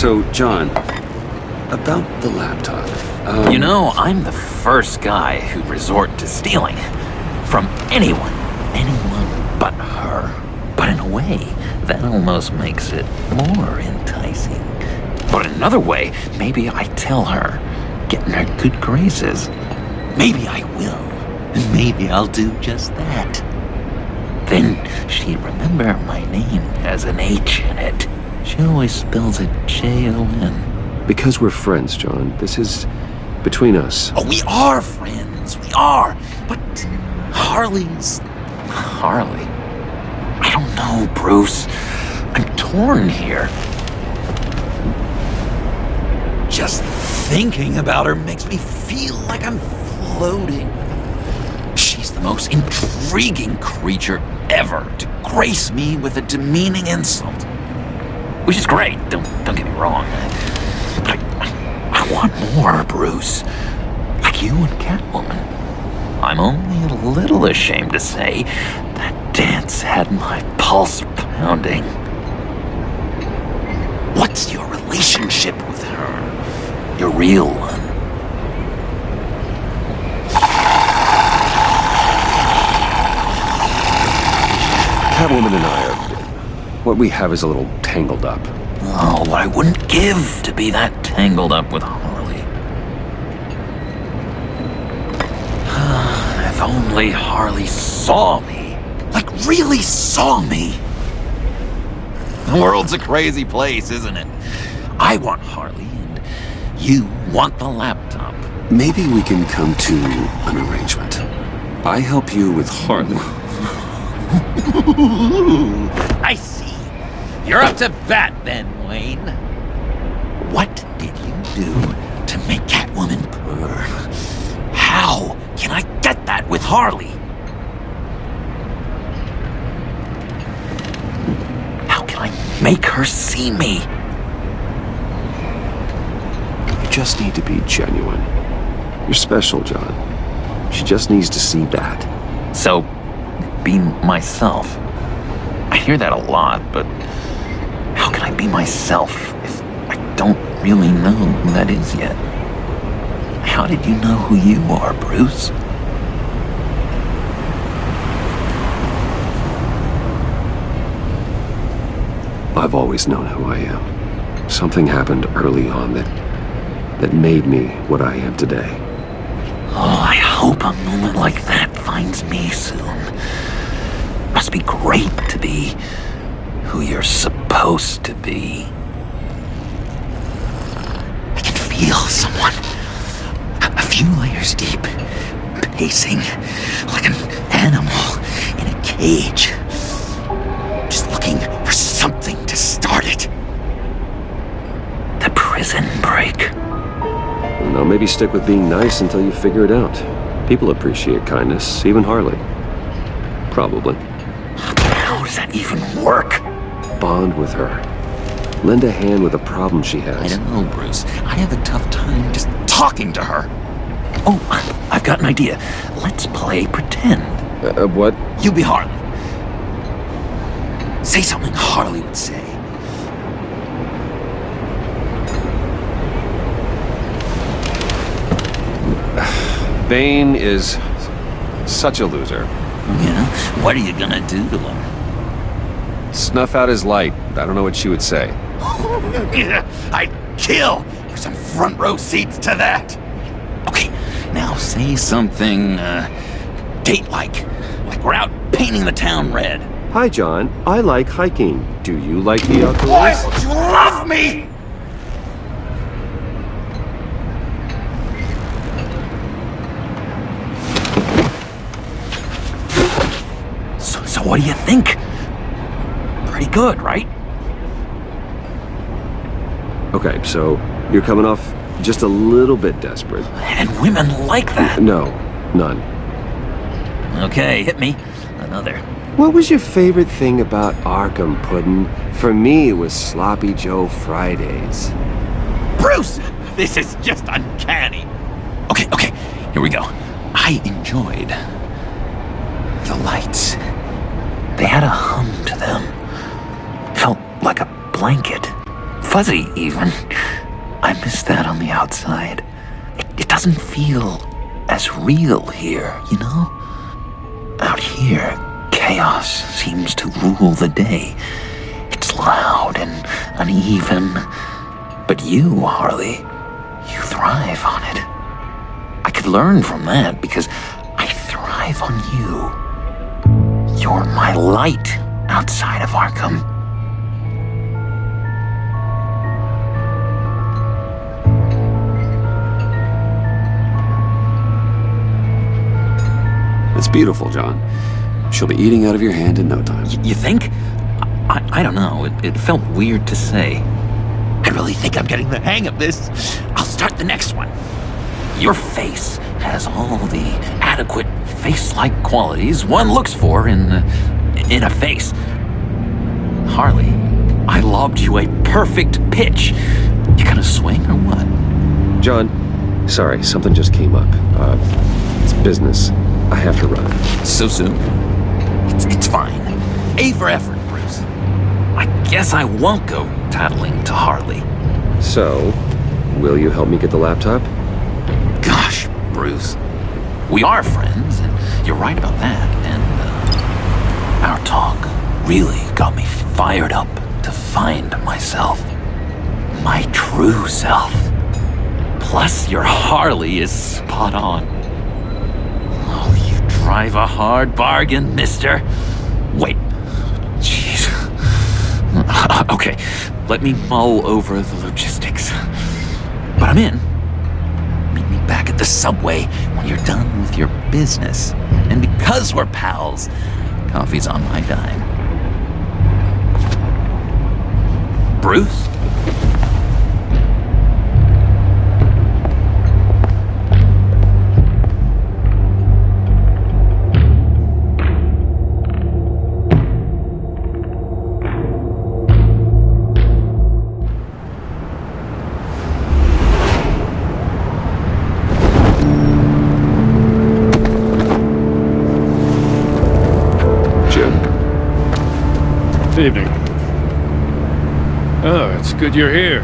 So, John, about the laptop. You know, I'm the first guy who'd resort to stealing. From anyone but her. But in a way, that almost makes it more enticing. But in another way, maybe I tell her, get in her good graces. Maybe I will. And maybe I'll do just that. Then she'd remember my name has an H in it. She always spells it Jon. Because we're friends, John. This is between us. Oh, we are friends. We are. But Harley's... Harley? I don't know, Bruce. I'm torn here. Just thinking about her makes me feel like I'm floating. She's the most intriguing creature ever to grace me with a demeaning insult. Which is great, don't get me wrong. But I want more, Bruce. Like you and Catwoman. I'm only a little ashamed to say that dance had my pulse pounding. What's your relationship with her? Your real one? Catwoman and I are... What we have is a little tangled up. Oh, what I wouldn't give to be that tangled up with Harley. If only Harley saw me. Like, really saw me. The world's a crazy place, isn't it? I want Harley, and you want the laptop. Maybe we can come to an arrangement. I help you with Harley. I see. You're up to bat then, Wayne. What did you do to make Catwoman purr? How can I get that with Harley? How can I make her see me? You just need to be genuine. You're special, John. She just needs to see that. So, be myself. I hear that a lot, but how can I be myself if I don't really know who that is yet? How did you know who you are, Bruce? I've always known who I am. Something happened early on that made me what I am today. Oh, I hope a moment like that finds me soon. Must be great to be who you're supposed to be. I can feel someone a few layers deep, pacing like an animal in a cage, just looking for something to start it. The prison break. Now maybe stick with being nice until you figure it out. People appreciate kindness, even Harley. Probably. How does that even work? Bond with her. Lend a hand with a problem she has. I don't know, Bruce. I have a tough time just talking to her. Oh, I've got an idea. Let's play pretend. What? You be Harley. Say something Harley would say. Bane is such a loser. Yeah? What are you gonna do to him? Snuff out his light. I don't know what she would say. I'd kill for some front row seats to that. Okay, now say something, date-like. Like we're out painting the town red. Hi, John. I like hiking. Do you like the outdoors? Why would you love me? So what do you think? Pretty good, right? Okay, so you're coming off just a little bit desperate. And women like that. No, none. Okay, hit me. Another. What was your favorite thing about Arkham, Puddin'? For me, it was Sloppy Joe Fridays. Bruce! This is just uncanny. Okay, here we go. I enjoyed the lights. They had a hum to them. Felt like a blanket. fuzzy, even. I miss that on the outside. It doesn't feel as real here, you know? Out here, chaos seems to rule the day. It's loud and uneven. But you, Harley, you thrive on it. I could learn from that because I thrive on you. You're my light outside of Arkham. It's beautiful, John. She'll be eating out of your hand in no time. You think? I don't know. It felt weird to say. I really think I'm getting the hang of this. I'll start the next one. Your face has all the adequate face-like qualities one looks for in a face. Harley, I lobbed you a perfect pitch. You gonna swing or what? John, sorry, something just came up. It's business. I have to run. So soon? It's fine. A for effort, Bruce. I guess I won't go tattling to Harley. So, will you help me get the laptop? Gosh, Bruce. We are friends, and you're right about that. And our talk really got me fired up to find myself. My true self. Plus, your Harley is spot on. Oh, you drive a hard bargain, mister. Wait. Jeez. Okay, let me mull over the logistics. But I'm in. Meet me back at the subway when you're done with your business. And because we're pals, coffee's on my dime. Bruce? Evening. Oh, it's good you're here.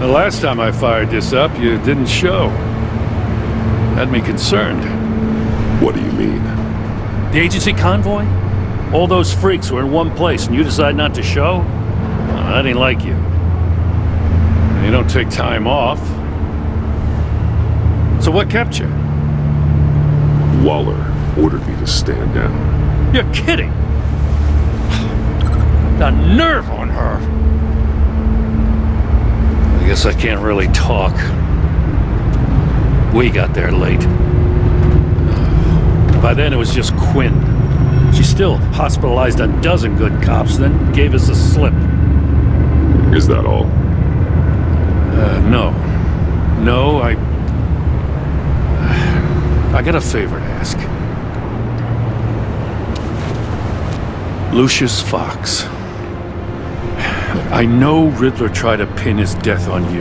The last time I fired this up, you didn't show. Had me concerned. What do you mean? The agency convoy? All those freaks were in one place and you decide not to show? Well, that ain't like you. You don't take time off. So what kept you? Waller ordered me to stand down. You're kidding! The nerve on her! I guess I can't really talk. We got there late. By then it was just Quinn. She still hospitalized a dozen good cops, then gave us the slip. Is that all? No. No, I got a favor to ask. Lucius Fox. I know Riddler tried to pin his death on you,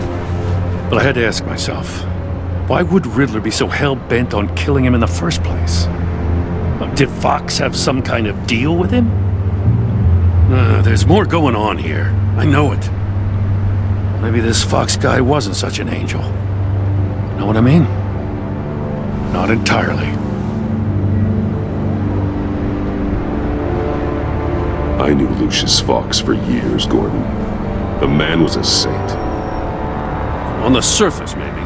but I had to ask myself, why would Riddler be so hell-bent on killing him in the first place? Did Fox have some kind of deal with him? There's more going on here. I know it. Maybe this Fox guy wasn't such an angel. Know what I mean? Not entirely. I knew Lucius Fox for years, Gordon. The man was a saint. On the surface, maybe.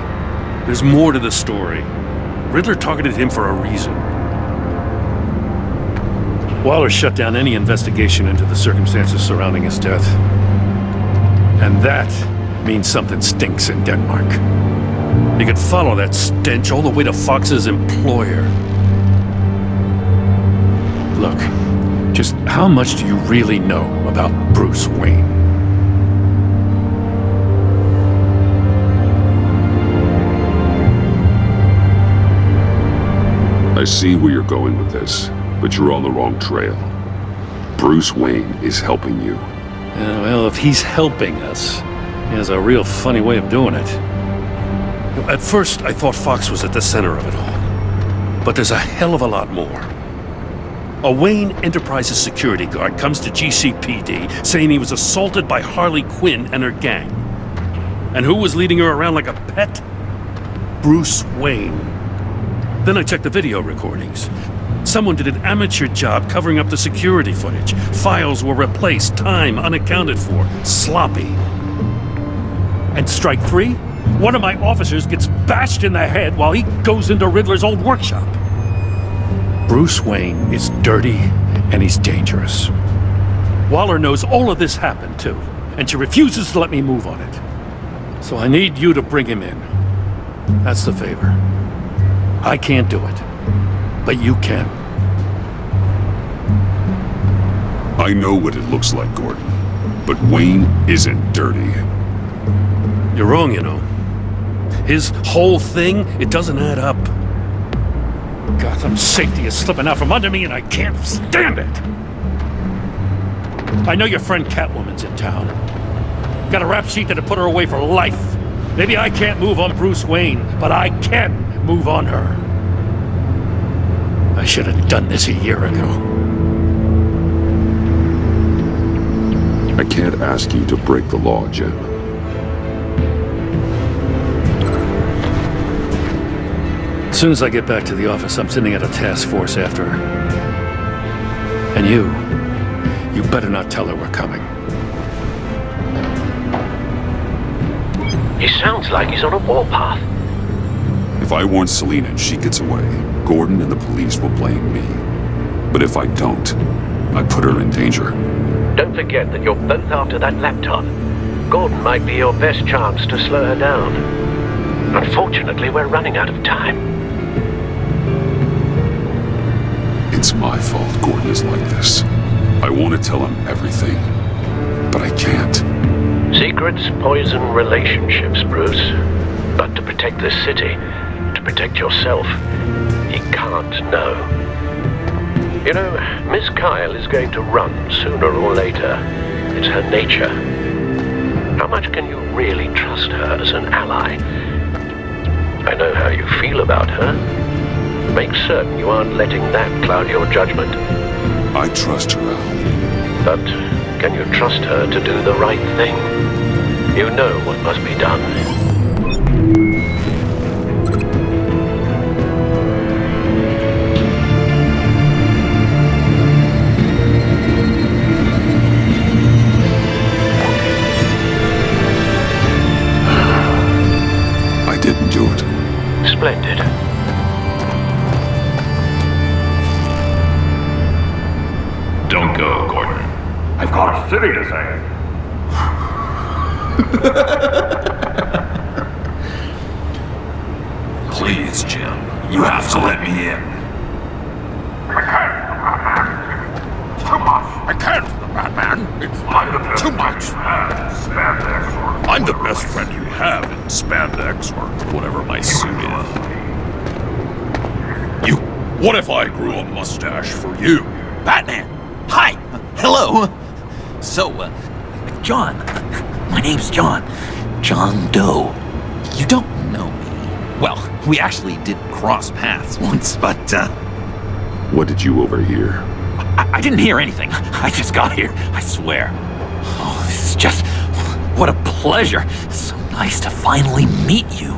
There's more to the story. Riddler targeted him for a reason. Waller shut down any investigation into the circumstances surrounding his death. And that means something stinks in Denmark. You could follow that stench all the way to Fox's employer. Look, just how much do you really know about Bruce Wayne? I see where you're going with this, but you're on the wrong trail. Bruce Wayne is helping you. Well, if he's helping us, he has a real funny way of doing it. At first, I thought Fox was at the center of it all. But there's a hell of a lot more. A Wayne Enterprises security guard comes to GCPD saying he was assaulted by Harley Quinn and her gang. And who was leading her around like a pet? Bruce Wayne. Then I checked the video recordings. Someone did an amateur job covering up the security footage. Files were replaced, time unaccounted for, sloppy. And strike three? One of my officers gets bashed in the head while he goes into Riddler's old workshop. Bruce Wayne is dirty and he's dangerous. Waller knows all of this happened too, and she refuses to let me move on it. So I need you to bring him in. That's the favor. I can't do it, but you can. I know what it looks like, Gordon, but Wayne isn't dirty. You're wrong, you know. His whole thing, it doesn't add up. Gotham's safety is slipping out from under me and I can't stand it! I know your friend Catwoman's in town. Got a rap sheet that'll put her away for life. Maybe I can't move on Bruce Wayne, but I can move on her. I should have done this a year ago. I can't ask you to break the law, Jim. As soon as I get back to the office, I'm sending out a task force after her. And you better not tell her we're coming. He sounds like he's on a warpath. If I warn Selina and she gets away, Gordon and the police will blame me. But if I don't, I put her in danger. Don't forget that you're both after that laptop. Gordon might be your best chance to slow her down. Unfortunately, we're running out of time. It's my fault Gordon is like this. I want to tell him everything, but I can't. Secrets poison relationships, Bruce. But to protect this city, to protect yourself, he can't know. You know, Miss Kyle is going to run sooner or later. It's her nature. How much can you really trust her as an ally? I know how you feel about her. Make certain you aren't letting that cloud your judgment. I trust her, Al. But can you trust her to do the right thing? You know what must be done. I didn't do it. Splendid. Don't go, Gordon. I've got a city to save. Please, Jim. You have to let me in. I can't. It's too much. I can't, Batman. It's too much. Spandex or I'm the best friend you have in spandex or whatever my suit is. What if I grew a mustache for you? Batman! Hi! Hello! So, John. My name's John. John Doe. You don't know me. Well, we actually did cross paths once, but, What did you overhear? I didn't hear anything. I just got here, I swear. Oh, this is just... what a pleasure. So nice to finally meet you.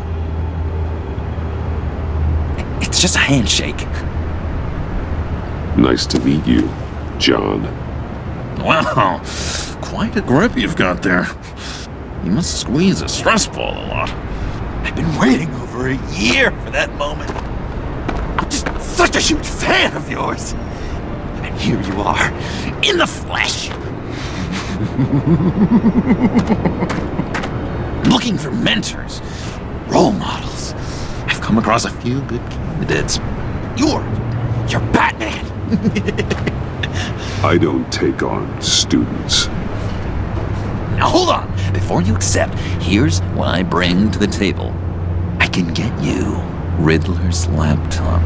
It's just a handshake. Nice to meet you, John. Wow, quite a grip you've got there. You must squeeze a stress ball a lot. I've been waiting over a year for that moment. I'm just such a huge fan of yours. And here you are, in the flesh. Looking for mentors, role models. I've come across a few good candidates. You're Batman. I don't take on students. Now hold on. Before you accept, here's what I bring to the table. I can get you Riddler's laptop.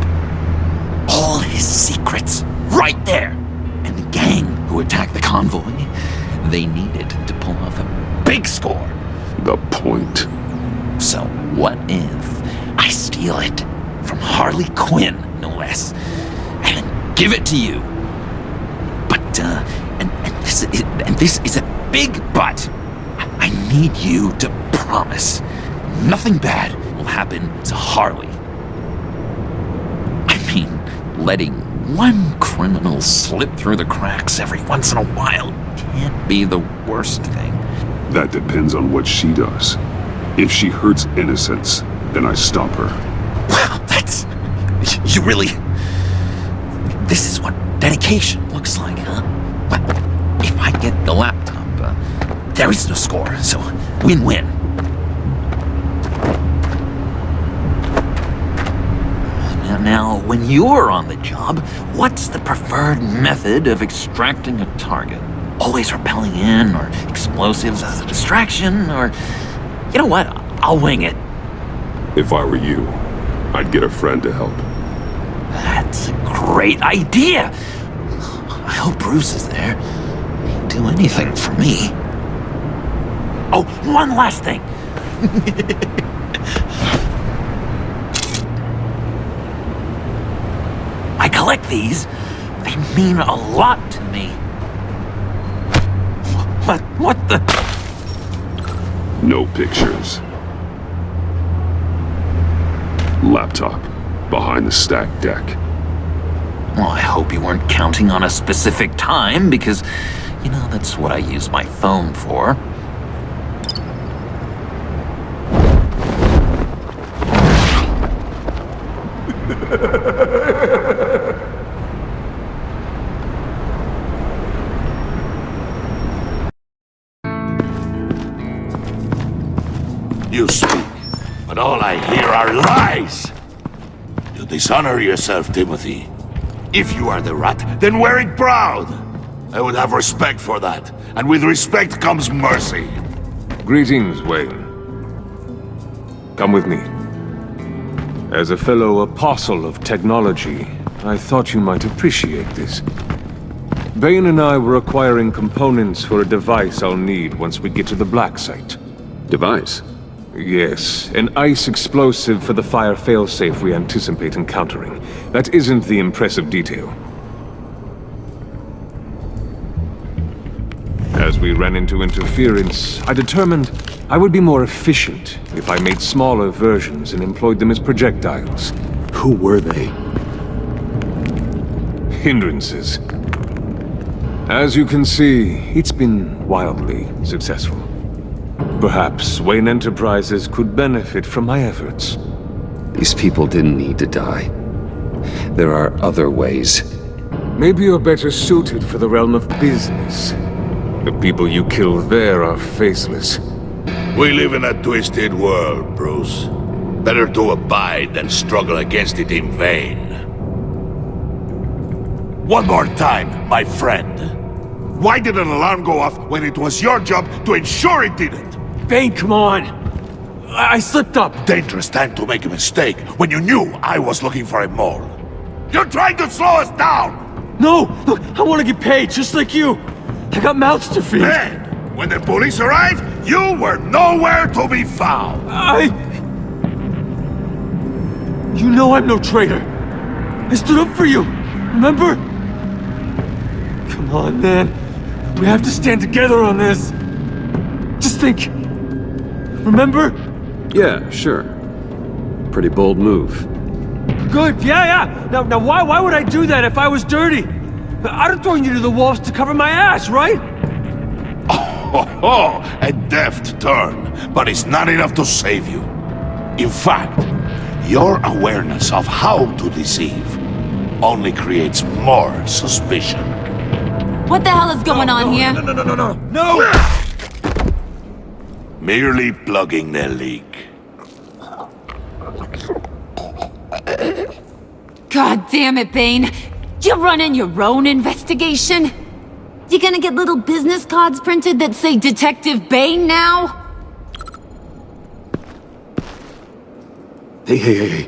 All his secrets, right there. And the gang who attacked the convoy, they needed to pull off a big score. The point. So what if I steal it from Harley Quinn, no less, and then give it to you And this is a big but. I need you to promise nothing bad will happen to Harley. I mean, letting one criminal slip through the cracks every once in a while can't be the worst thing. That depends on what she does. If she hurts innocents, then I stop her. Wow, that's... You really... This is what dedication looks like, huh? Well, if I get the laptop, there is no score, so win-win. Now, when you're on the job, what's the preferred method of extracting a target? Always rappelling in, or explosives as a distraction, or... You know what? I'll wing it. If I were you, I'd get a friend to help. That's a great idea! I hope Bruce is there. He'd do anything for me. Oh, one last thing! I collect these. They mean a lot to me. What the... No pictures. Laptop behind the stacked deck. Well, I hope you weren't counting on a specific time, because, you know, that's what I use my phone for. You speak, but all I hear are lies! You dishonor yourself, Timothy. If you are the rat, then wear it proud! I would have respect for that, and with respect comes mercy. Greetings, Wayne. Come with me. As a fellow apostle of technology, I thought you might appreciate this. Bane and I were acquiring components for a device I'll need once we get to the Black Site. Device? Yes, an ice explosive for the fire failsafe we anticipate encountering. That isn't the impressive detail. As we ran into interference, I determined I would be more efficient if I made smaller versions and employed them as projectiles. Who were they? Hindrances. As you can see, it's been wildly successful. Perhaps Wayne Enterprises could benefit from my efforts. These people didn't need to die. There are other ways. Maybe you're better suited for the realm of business. The people you kill there are faceless. We live in a twisted world, Bruce. Better to abide than struggle against it in vain. One more time, my friend. Why did an alarm go off when it was your job to ensure it didn't? Bane, come on! I slipped up! Dangerous time to make a mistake when you knew I was looking for a mole. You're trying to slow us down! No! Look, I want to get paid, just like you! I got mouths to feed! Then, when the police arrived, you were nowhere to be found! You know I'm no traitor! I stood up for you, remember? Come on, man. We have to stand together on this. Just think. Remember? Yeah, sure. Pretty bold move. Good, yeah. Now why would I do that if I was dirty? I'd have thrown you to the wolves to cover my ass, right? Oh, a deft turn, but it's not enough to save you. In fact, your awareness of how to deceive only creates more suspicion. What the hell is going on here? No! Merely plugging the leak. God damn it, Bane. You running your own investigation? You gonna get little business cards printed that say Detective Bane now? Hey.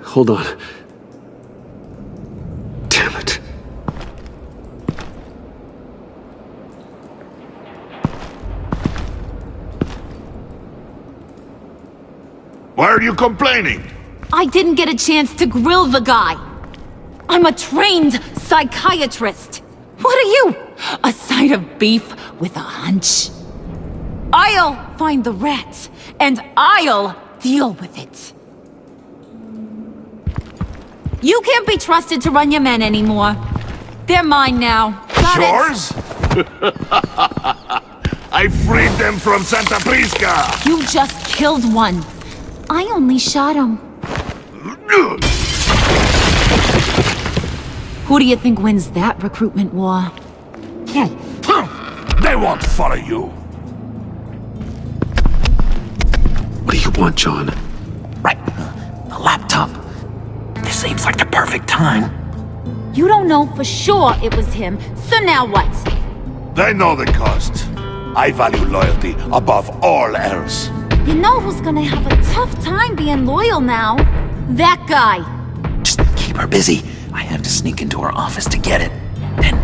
Hold on. Damn it. Why are you complaining? I didn't get a chance to grill the guy. I'm a trained psychiatrist. What are you? A side of beef with a hunch. I'll find the rat, and I'll deal with it. You can't be trusted to run your men anymore. They're mine now. Got it? Yours? I freed them from Santa Prisca! You just killed one. I only shot him. Who do you think wins that recruitment war? They won't follow you. What do you want, John? Right. The laptop. This seems like the perfect time. You don't know for sure it was him, so now what? They know the cost. I value loyalty above all else. You know who's gonna have a tough time being loyal now? That guy. Just keep her busy. I have to sneak into her office to get it. Then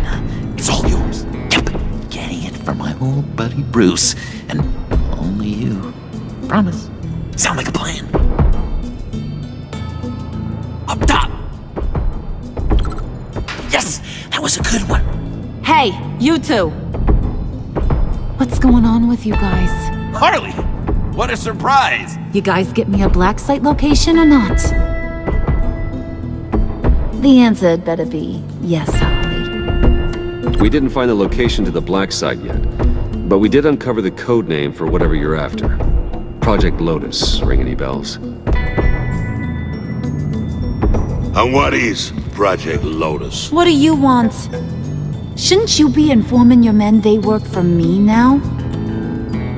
it's all yours. Yep. Getting it for my old buddy Bruce. And only you. Promise. Sound like a plan. Up top. Yes! That was a good one. Hey, you two. What's going on with you guys? Harley! What a surprise! You guys get me a black site location or not? The answer had better be yes, Harley. We didn't find the location to the black site yet, but we did uncover the code name for whatever you're after. Project Lotus. Ring any bells? And what is Project Lotus? What do you want? Shouldn't you be informing your men they work for me now?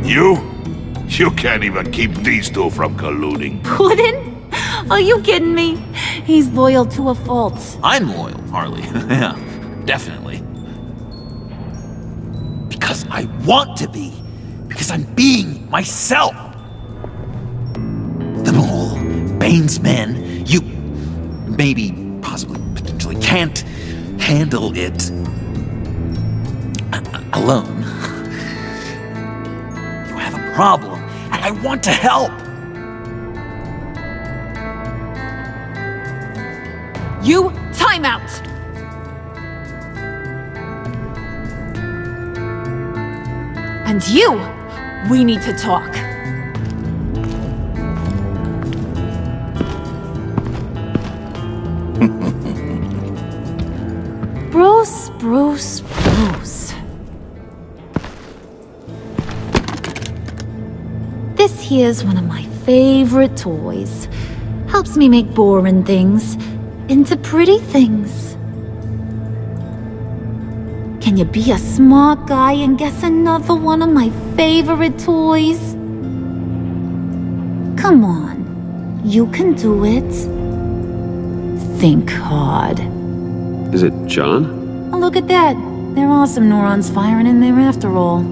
You? You can't even keep these two from colluding. Puddin'? Are you kidding me? He's loyal to a fault. I'm loyal, Harley. Yeah, definitely. Because I want to be. Because I'm being myself. The mole, Bane's men, you maybe, possibly, potentially can't handle it alone. You have a problem, and I want to help. You, time out! And you, we need to talk. Bruce. This here's one of my favorite toys. Helps me make boring things into pretty things. Can you be a smart guy and guess another one of my favorite toys? Come on, you can do it. Think hard. Is it John? Oh, look at that. There are some neurons firing in there after all.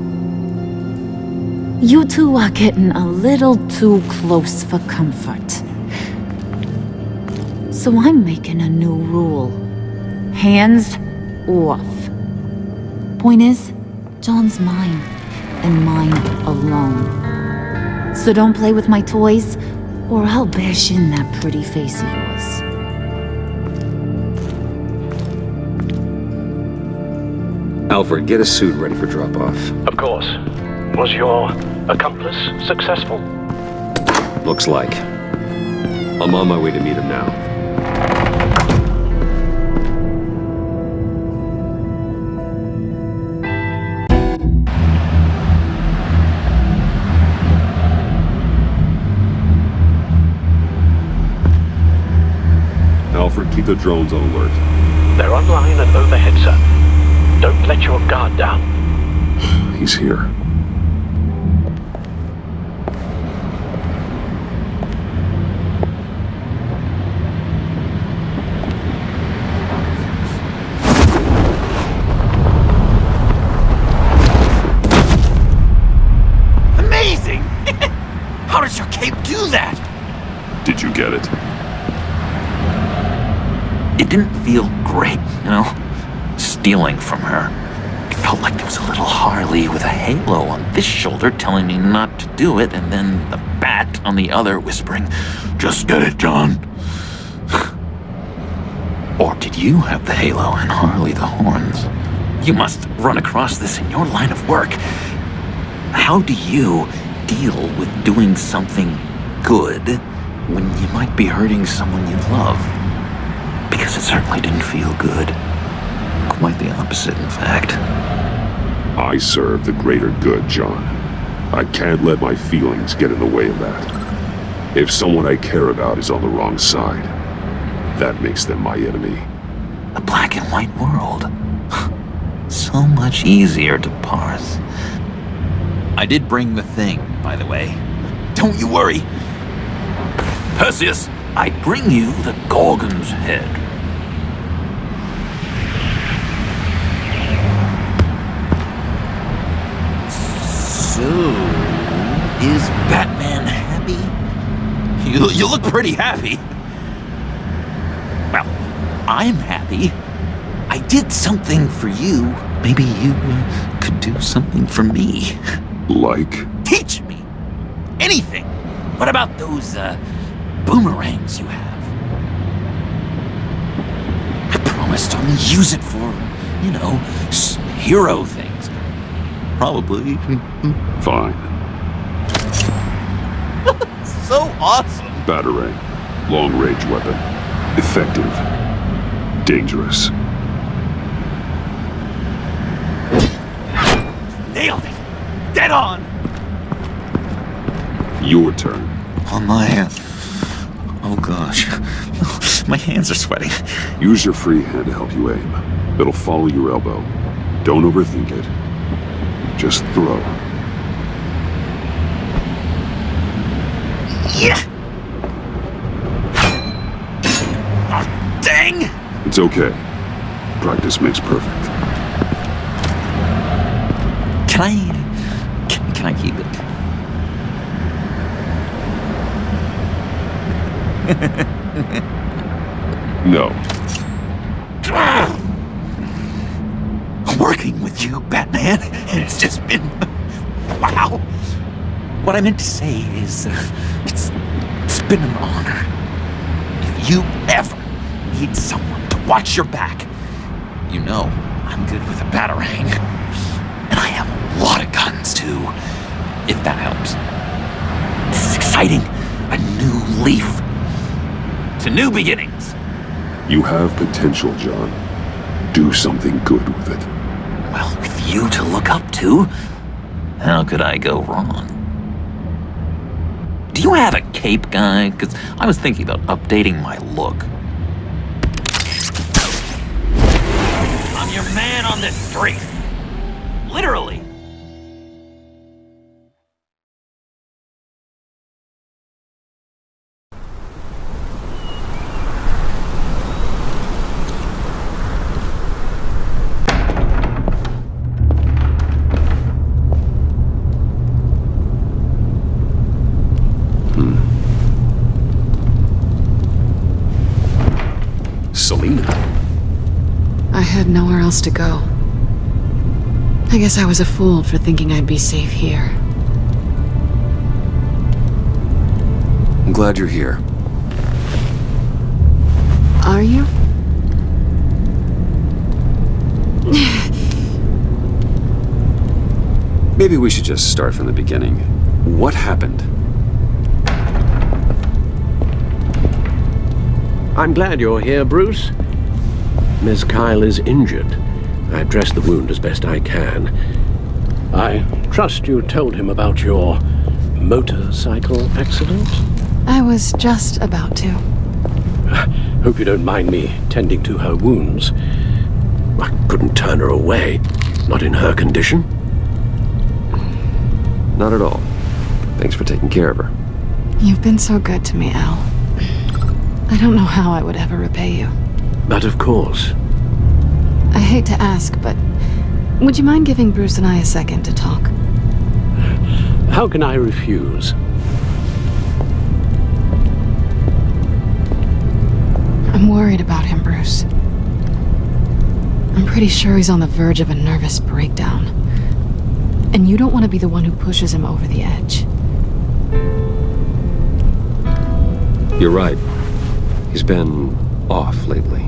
You two are getting a little too close for comfort. So I'm making a new rule. Hands off. Point is, John's mine, and mine alone. So don't play with my toys, or I'll bash in that pretty face of yours. Alfred, get a suit ready for drop-off. Of course. Was your accomplice successful? Looks like. I'm on my way to meet him now. Alfred, keep the drones on alert. They're online and overhead, sir. Don't let your guard down. He's here. Amazing! How does your cape do that? Did you get it? It didn't feel great, you know? Stealing from her. It felt like there was a little Harley with a halo on this shoulder telling me not to do it, and then the bat on the other whispering, "Just get it, John." Or did you have the halo and Harley the horns? You must run across this in your line of work. How do you deal with doing something good when you might be hurting someone you love? Because it certainly didn't feel good. Quite the opposite, in fact. I serve the greater good, John. I can't let my feelings get in the way of that. If someone I care about is on the wrong side, that makes them my enemy. A black and white world. So much easier to parse. I did bring the thing, by the way. Don't you worry. Perseus, I bring you the Gorgon's head. So, is Batman happy? You look pretty happy. Well, I'm happy. I did something for you. Maybe you could do something for me. Like? Teach me anything. What about those boomerangs you have? I promised to only use it for, you know, hero things. Probably. Fine. So awesome. Batarang. Long-range weapon. Effective. Dangerous. Nailed it. Dead on. Your turn. On my hand. Oh gosh. My hands are sweating. Use your free hand to help you aim. It'll follow your elbow. Don't overthink it. Just throw. Yeah. Oh, dang. It's okay. Practice makes perfect. Can I keep it? No. Working with you, Batman, it's just been... wow. What I meant to say is, it's been an honor. If you ever need someone to watch your back, you know I'm good with a batarang. And I have a lot of guns, too, if that helps. This is exciting. A new leaf. To new beginnings. You have potential, John. Do something good with it. Well, with you to look up to, how could I go wrong? Do you have a cape, guy? Because I was thinking about updating my look. I'm your man on this street. Literally. Selina? I had nowhere else to go. I guess I was a fool for thinking I'd be safe here. I'm glad you're here. Are you? Maybe we should just start from the beginning. What happened? I'm glad you're here, Bruce. Miss Kyle is injured. I've dressed the wound as best I can. I trust you told him about your motorcycle accident? I was just about to. Hope you don't mind me tending to her wounds. I couldn't turn her away, not in her condition. Not at all. Thanks for taking care of her. You've been so good to me, Al. I don't know how I would ever repay you. But of course. I hate to ask, but would you mind giving Bruce and I a second to talk? How can I refuse? I'm worried about him, Bruce. I'm pretty sure he's on the verge of a nervous breakdown. And you don't want to be the one who pushes him over the edge. You're right. He's been off lately.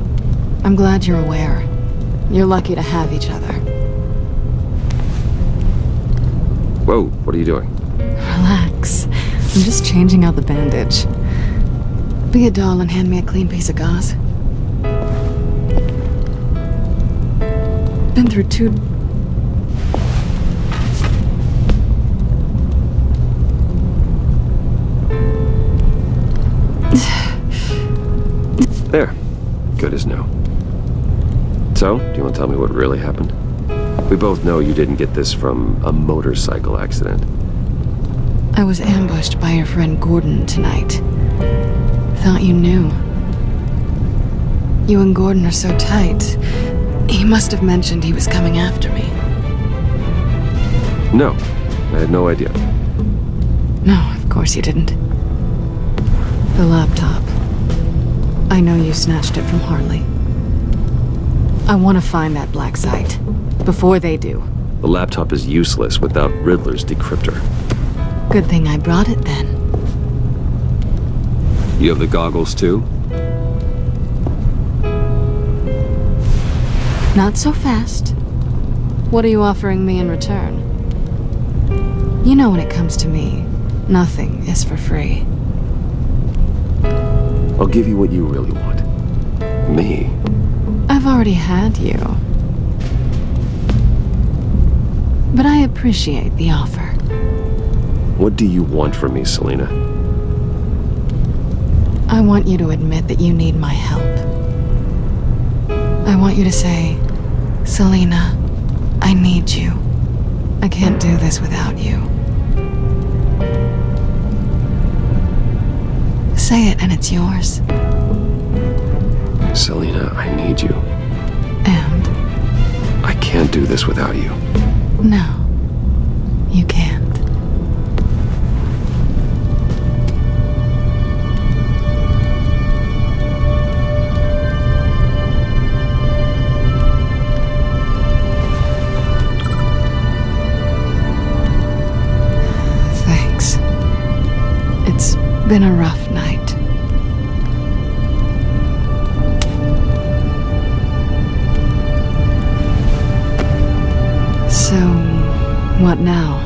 I'm glad you're aware. You're lucky to have each other. Whoa, what are you doing? Relax. I'm just changing out the bandage. Be a doll and hand me a clean piece of gauze. Been through 2... There. Good as new. So, do you want to tell me what really happened? We both know you didn't get this from a motorcycle accident. I was ambushed by your friend Gordon tonight. Thought you knew. You and Gordon are so tight. He must have mentioned he was coming after me. No, I had no idea. No, of course you didn't. The laptop. I know you snatched it from Harley. I want to find that black site. Before they do. The laptop is useless without Riddler's decryptor. Good thing I brought it then. You have the goggles too? Not so fast. What are you offering me in return? You know when it comes to me, nothing is for free. I'll give you what you really want. Me? I've already had you. But I appreciate the offer. What do you want from me, Selina? I want you to admit that you need my help. I want you to say, Selina, I need you. I can't do this without you. Say it and it's yours. Selina, I need you. And? I can't do this without you. No, you can't. Thanks. It's been a rough night. So, what now?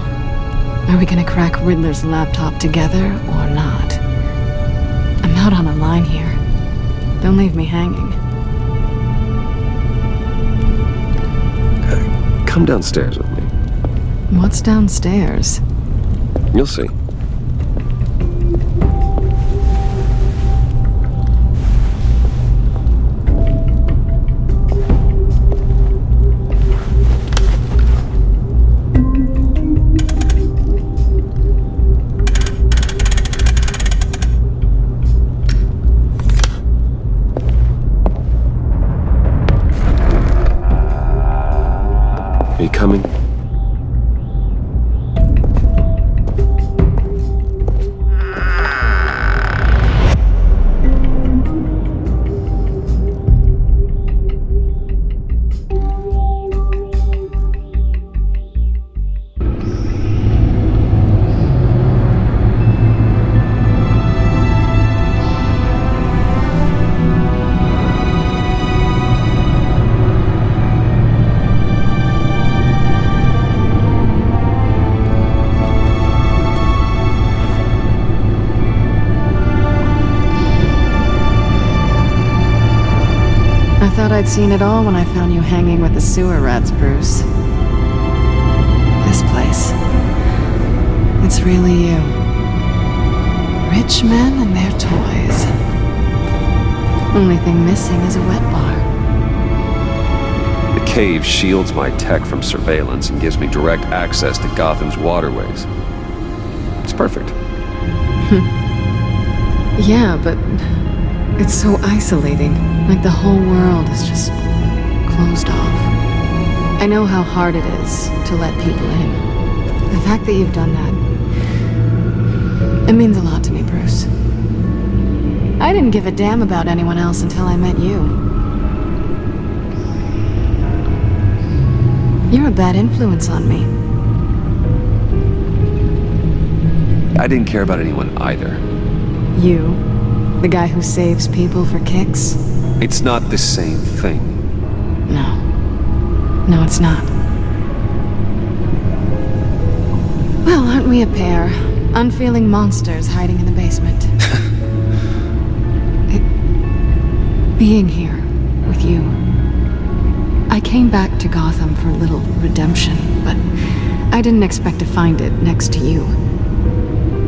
Are we gonna crack Riddler's laptop together or not? I'm out on a line here. Don't leave me hanging. Come downstairs with me. What's downstairs? You'll see. Are you coming? I thought I'd seen it all when I found you hanging with the sewer rats, Bruce. This place. It's really you. Rich men and their toys. Only thing missing is a wet bar. The cave shields my tech from surveillance and gives me direct access to Gotham's waterways. It's perfect. Yeah, but it's so isolating. Like the whole world is just closed off. I know how hard it is to let people in. The fact that you've done that, it means a lot to me, Bruce. I didn't give a damn about anyone else until I met you. You're a bad influence on me. I didn't care about anyone either. You? The guy who saves people for kicks? It's not the same thing. No. No, it's not. Well, aren't we a pair? Unfeeling monsters hiding in the basement. Being here with you. I came back to Gotham for a little redemption, but I didn't expect to find it next to you.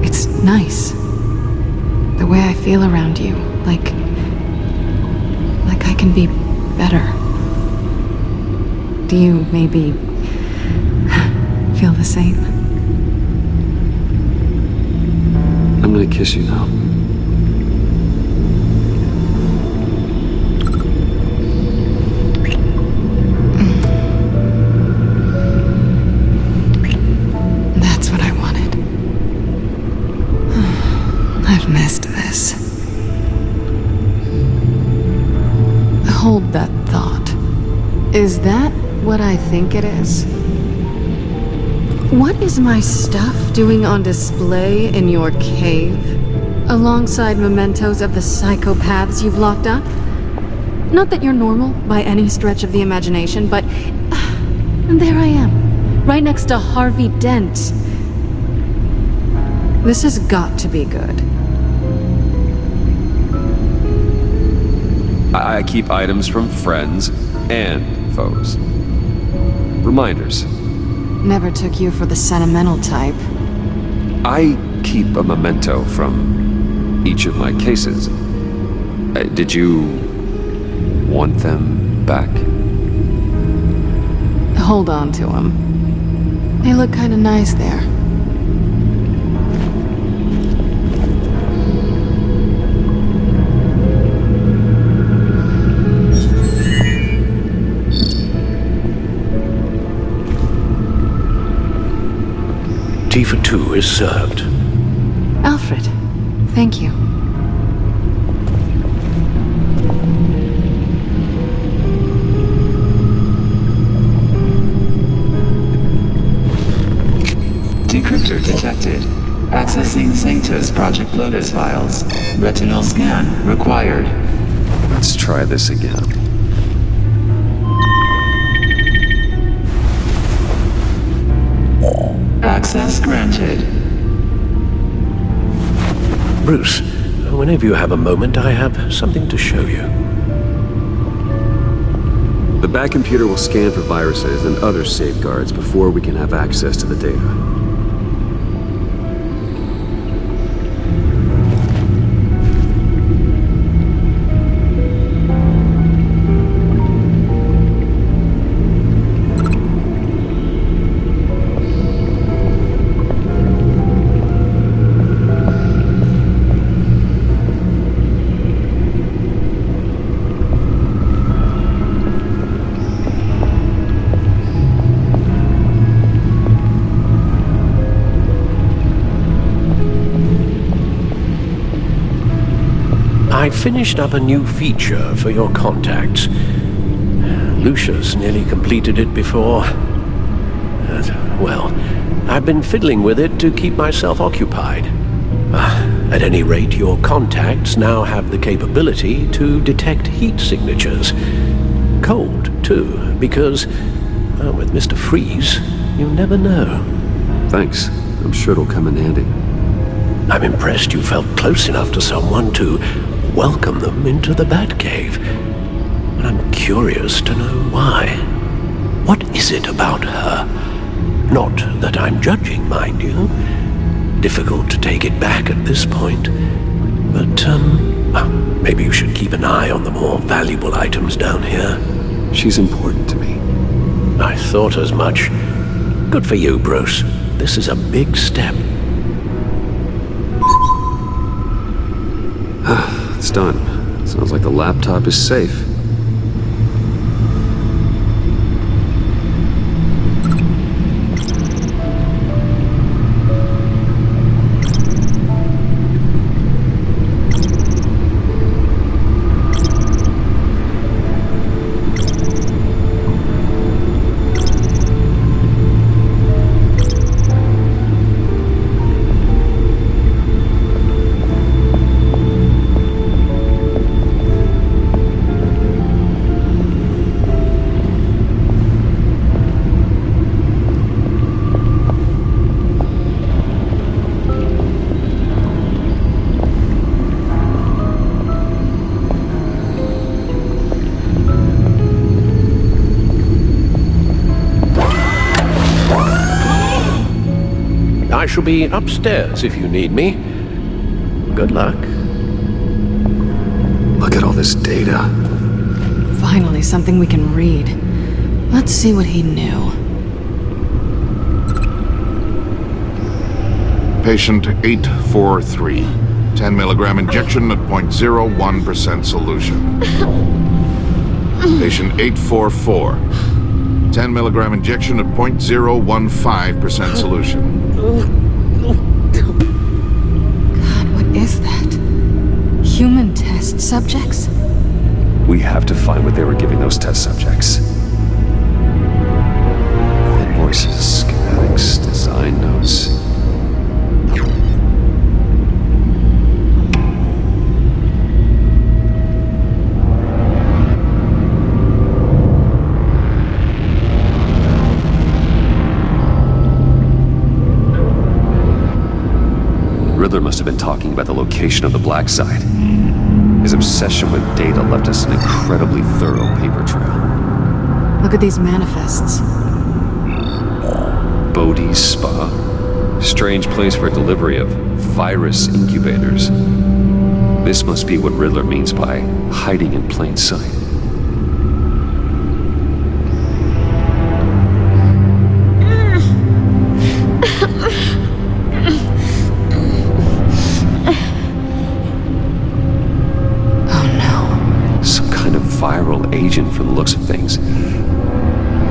It's nice. The way I feel around you, like I can be better. Do you maybe feel the same? I'm gonna kiss you now. That's what I wanted. I've missed this. Hold that thought. Is that what I think it is? What is my stuff doing on display in your cave? Alongside mementos of the psychopaths you've locked up? Not that you're normal by any stretch of the imagination, but and there I am, right next to Harvey Dent. This has got to be good. I keep items from friends and foes. Reminders. Never took you for the sentimental type. I keep a memento from each of my cases. Did you want them back? Hold on to them. They look kind of nice there. Tea for two is served. Alfred, thank you. Decryptor detected. Accessing Sanctus Project Lotus files. Retinal scan required. Let's try this again. Access granted. Bruce, whenever you have a moment, I have something to show you. The back computer will scan for viruses and other safeguards before we can have access to the data. I finished up a new feature for your contacts. Lucius nearly completed it before. Well, I've been fiddling with it to keep myself occupied. At any rate, your contacts now have the capability to detect heat signatures. Cold, too, because, well, with Mr. Freeze, you never know. Thanks. I'm sure it'll come in handy. I'm impressed you felt close enough to someone to welcome them into the Batcave. But I'm curious to know why. What is it about her? Not that I'm judging, mind you. Difficult to take it back at this point. But, well, maybe you should keep an eye on the more valuable items down here. She's important to me. I thought as much. Good for you, Bruce. This is a big step. It's done. Sounds like the laptop is safe. shall be upstairs if you need me. Good luck. Look at all this data. Finally, something we can read. Let's see what he knew. Patient 843. 10 milligram injection at 0.01% solution. Patient 844. 10 milligram injection at 0.015% solution. God, what is that? Human test subjects? We have to find what they were giving those test subjects. Invoices, schematics, design notes. Riddler must have been talking about the location of the black site. His obsession with data left us an incredibly thorough paper trail. Look at these manifests. Bodhi's Spa. Strange place for delivery of virus incubators. This must be what Riddler means by hiding in plain sight. Viral agent from the looks of things.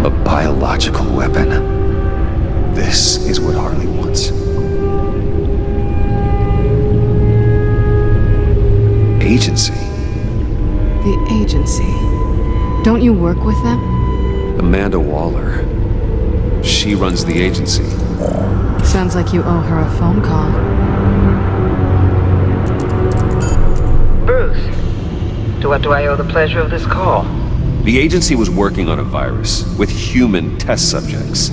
A biological weapon. This is what Harley wants. Agency. The agency. Don't you work with them? Amanda Waller. She runs the agency. Sounds like you owe her a phone call. Bruce. To what do I owe the pleasure of this call? The agency was working on a virus with human test subjects.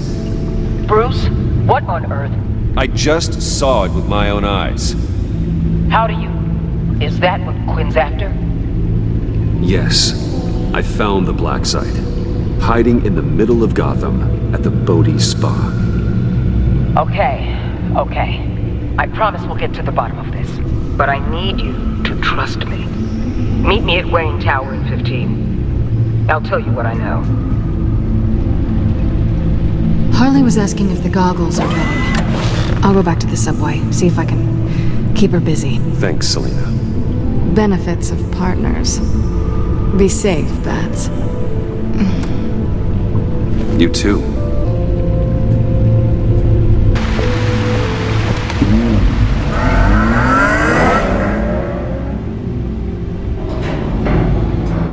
Bruce? What on earth? I just saw it with my own eyes. How do you... Is that what Quinn's after? Yes. I found the black site. Hiding in the middle of Gotham at the Bodhi Spa. Okay. I promise we'll get to the bottom of this. But I need you to trust me. Meet me at Wayne Tower in 15. I'll tell you what I know. Harley was asking if the goggles are ready. I'll go back to the subway, see if I can keep her busy. Thanks, Selena. Benefits of partners. Be safe, Bats. You too.